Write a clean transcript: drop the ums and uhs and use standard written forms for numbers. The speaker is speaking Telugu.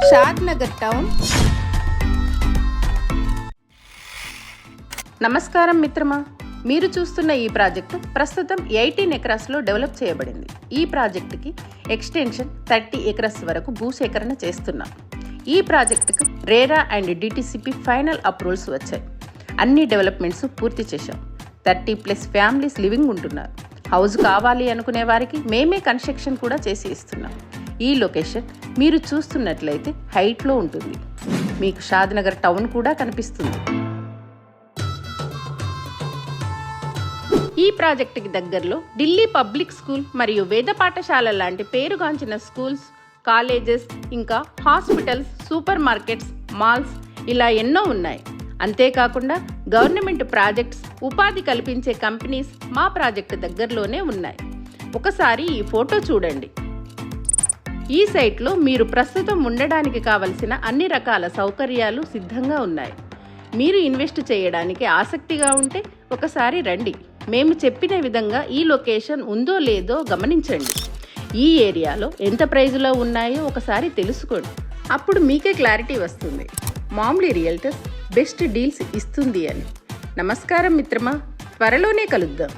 షాద్ నగర్ టౌన్. నమస్కారం మిత్రమా, మీరు చూస్తున్న ఈ ప్రాజెక్టు ప్రస్తుతం 18 ఎకరాస్లో డెవలప్ చేయబడింది. ఈ ప్రాజెక్టుకి ఎక్స్టెన్షన్ 30 ఎకరాస్ వరకు భూసేకరణ చేస్తున్నాం. ఈ ప్రాజెక్టుకు RERA and DTCP final approvals వచ్చాయి. అన్ని డెవలప్మెంట్స్ పూర్తి చేశాం. 30+ ఫ్యామిలీస్ లివింగ్ ఉంటున్నారు. హౌస్ కావాలి అనుకునే వారికి మేమే కన్స్ట్రక్షన్ కూడా చేసి ఇస్తున్నాం. ఈ లొకేషన్ మీరు చూస్తున్నట్లయితే హైట్లో ఉంటుంది. మీకు షాద్ నగర్ టౌన్ కూడా కనిపిస్తుంది. ఈ ప్రాజెక్టుకి దగ్గరలో ఢిల్లీ పబ్లిక్ స్కూల్ మరియు వేద పాఠశాల లాంటి పేరుగాంచిన స్కూల్స్, కాలేజెస్, ఇంకా హాస్పిటల్స్, సూపర్ మార్కెట్స్, మాల్స్ ఇలా ఎన్నో ఉన్నాయి. అంతేకాకుండా గవర్నమెంట్ ప్రాజెక్ట్స్, ఉపాధి కల్పించే కంపెనీస్ మా ప్రాజెక్టు దగ్గరలోనే ఉన్నాయి. ఒకసారి ఈ ఫోటో చూడండి. ఈ సైట్లో మీరు ప్రస్తుతం ఉండడానికి కావలసిన అన్ని రకాల సౌకర్యాలు సిద్ధంగా ఉన్నాయి. మీరు ఇన్వెస్ట్ చేయడానికి ఆసక్తిగా ఉంటే ఒకసారి రండి. మేము చెప్పిన విధంగా ఈ లొకేషన్ ఉందో లేదో గమనించండి. ఈ ఏరియాలో ఎంత ప్రైజ్లో ఉన్నాయో ఒకసారి తెలుసుకోండి. అప్పుడు మీకే క్లారిటీ వస్తుంది మామ్లీ రియల్టర్స్ బెస్ట్ డీల్స్ ఇస్తుంది అని. నమస్కారం మిత్రమా, త్వరలోనే కలుద్దాం.